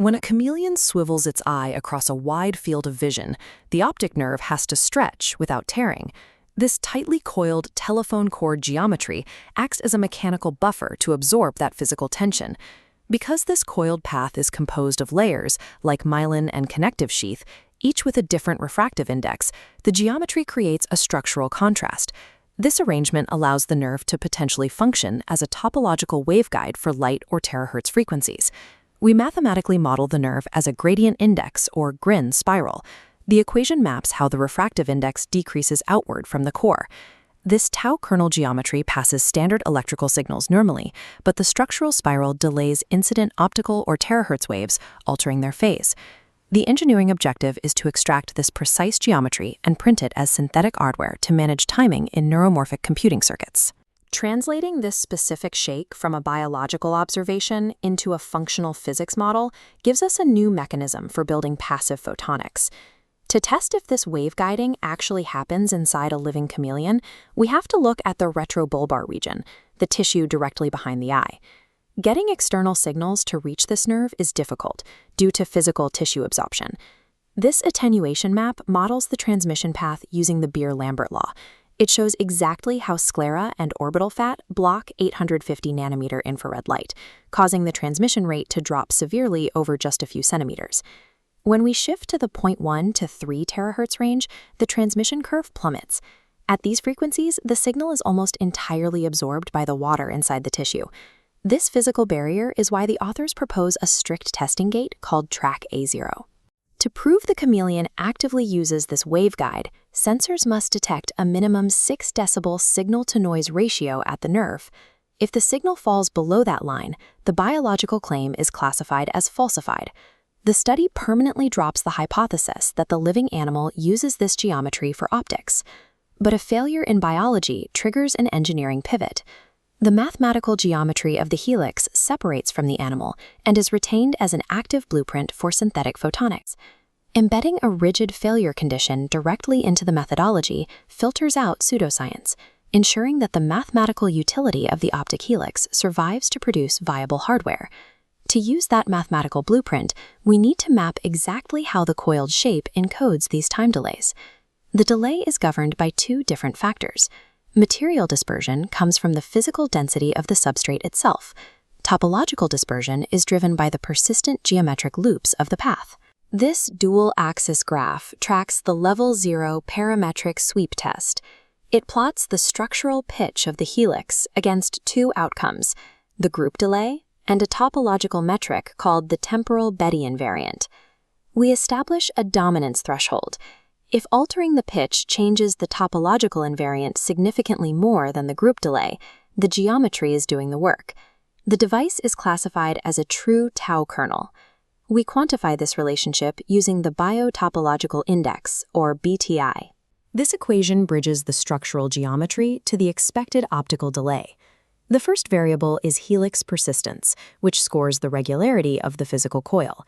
When a chameleon swivels its eye across a wide field of vision, the optic nerve has to stretch without tearing. This tightly coiled telephone cord geometry acts as a mechanical buffer to absorb that physical tension. Because this coiled path is composed of layers, like myelin and connective sheath, each with a different refractive index, the geometry creates a structural contrast. This arrangement allows the nerve to potentially function as a topological waveguide for light or terahertz frequencies. We mathematically model the nerve as a gradient index or GRIN spiral. The equation maps how the refractive index decreases outward from the core. This tau kernel geometry passes standard electrical signals normally, but the structural spiral delays incident optical or terahertz waves, altering their phase. The engineering objective is to extract this precise geometry and print it as synthetic hardware to manage timing in neuromorphic computing circuits. Translating this specific shake from a biological observation into a functional physics model gives us a new mechanism for building passive photonics. To test if this waveguiding actually happens inside a living chameleon, we have to look at the retrobulbar region, the tissue directly behind the eye. Getting external signals to reach this nerve is difficult due to physical tissue absorption. This attenuation map models the transmission path using the Beer-Lambert law. It shows exactly how sclera and orbital fat block 850 nanometer infrared light, causing the transmission rate to drop severely over just a few centimeters. When we shift to the 0.1 to 3 terahertz range, the transmission curve plummets. At these frequencies, the signal is almost entirely absorbed by the water inside the tissue. This physical barrier is why the authors propose a strict testing gate called track A0. To prove the chameleon actively uses this waveguide, sensors must detect a minimum 6 decibel signal-to-noise ratio at the nerve. If the signal falls below that line, the biological claim is classified as falsified. The study permanently drops the hypothesis that the living animal uses this geometry for optics. But a failure in biology triggers an engineering pivot. The mathematical geometry of the helix separates from the animal and is retained as an active blueprint for synthetic photonics. Embedding a rigid failure condition directly into the methodology filters out pseudoscience, ensuring that the mathematical utility of the optic helix survives to produce viable hardware. To use that mathematical blueprint, we need to map exactly how the coiled shape encodes these time delays. The delay is governed by 2 different factors. Material dispersion comes from the physical density of the substrate itself. Topological dispersion is driven by the persistent geometric loops of the path. This dual-axis graph tracks the level 0 parametric sweep test. It plots the structural pitch of the helix against 2 outcomes, the group delay and a topological metric called the temporal Betty invariant. We establish a dominance threshold. If altering the pitch changes the topological invariant significantly more than the group delay, the geometry is doing the work. The device is classified as a true tau kernel. We quantify this relationship using the biotopological index, or BTI. This equation bridges the structural geometry to the expected optical delay. The first variable is helix persistence, which scores the regularity of the physical coil.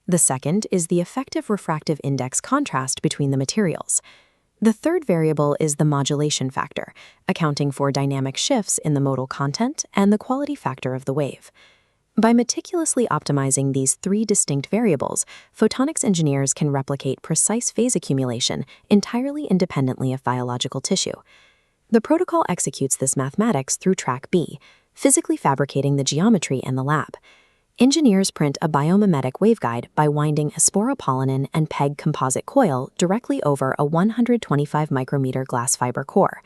The second is the effective refractive index contrast between the materials. The third variable is the modulation factor, accounting for dynamic shifts in the modal content and the quality factor of the wave. By meticulously optimizing these 3 distinct variables, photonics engineers can replicate precise phase accumulation entirely independently of biological tissue. The protocol executes this mathematics through track B, physically fabricating the geometry in the lab. Engineers print a biomimetic waveguide by winding a sporopollenin and PEG composite coil directly over a 125 micrometer glass fiber core.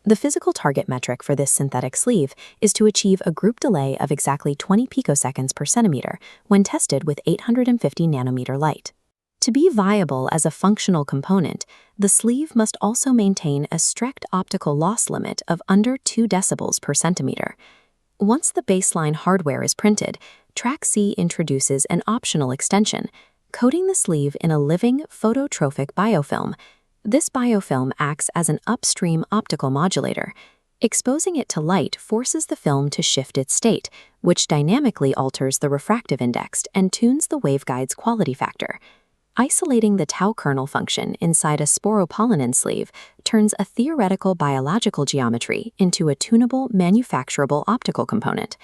The physical target metric for this synthetic sleeve is to achieve a group delay of exactly 20 picoseconds per centimeter when tested with 850 nanometer light. To be viable as a functional component, the sleeve must also maintain a strict optical loss limit of under 2 decibels per centimeter. Once the baseline hardware is printed, Track C introduces an optional extension, coating the sleeve in a living phototrophic biofilm. This biofilm acts as an upstream optical modulator. Exposing it to light forces the film to shift its state, which dynamically alters the refractive index and tunes the waveguide's quality factor. Isolating the tau kernel function inside a sporopollenin sleeve turns a theoretical biological geometry into a tunable, manufacturable optical component.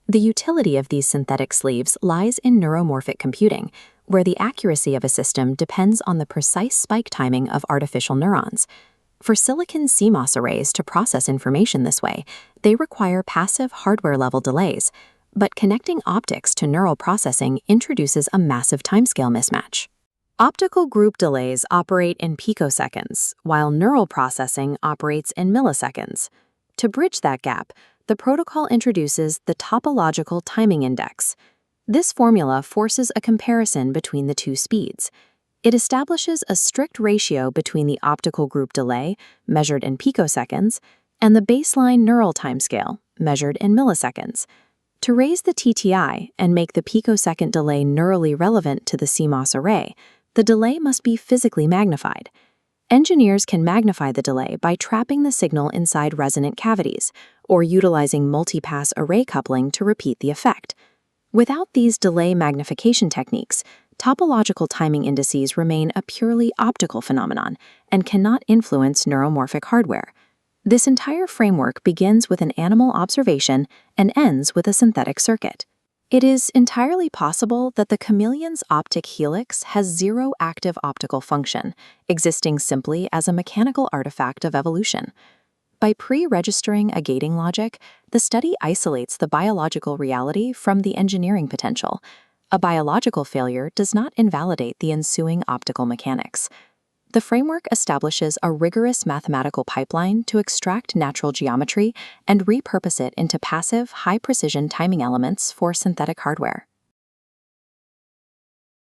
The utility of these synthetic sleeves lies in neuromorphic computing, where the accuracy of a system depends on the precise spike timing of artificial neurons. For silicon CMOS arrays to process information this way, they require passive hardware-level delays, but connecting optics to neural processing introduces a massive timescale mismatch. Optical group delays operate in picoseconds, while neural processing operates in milliseconds. To bridge that gap, the protocol introduces the topological timing index. This formula forces a comparison between the two speeds. It establishes a strict ratio between the optical group delay, measured in picoseconds, and the baseline neural timescale, measured in milliseconds. To raise the TTI and make the picosecond delay neurally relevant to the CMOS array, the delay must be physically magnified. Engineers can magnify the delay by trapping the signal inside resonant cavities, or utilizing multipass array coupling to repeat the effect. Without these delay magnification techniques, topological timing indices remain a purely optical phenomenon and cannot influence neuromorphic hardware. This entire framework begins with an animal observation and ends with a synthetic circuit. It is entirely possible that the chameleon's optic helix has zero active optical function, existing simply as a mechanical artifact of evolution. By pre-registering a gating logic, the study isolates the biological reality from the engineering potential. A biological failure does not invalidate the ensuing optical mechanics. The framework establishes a rigorous mathematical pipeline to extract natural geometry and repurpose it into passive, high-precision timing elements for synthetic hardware.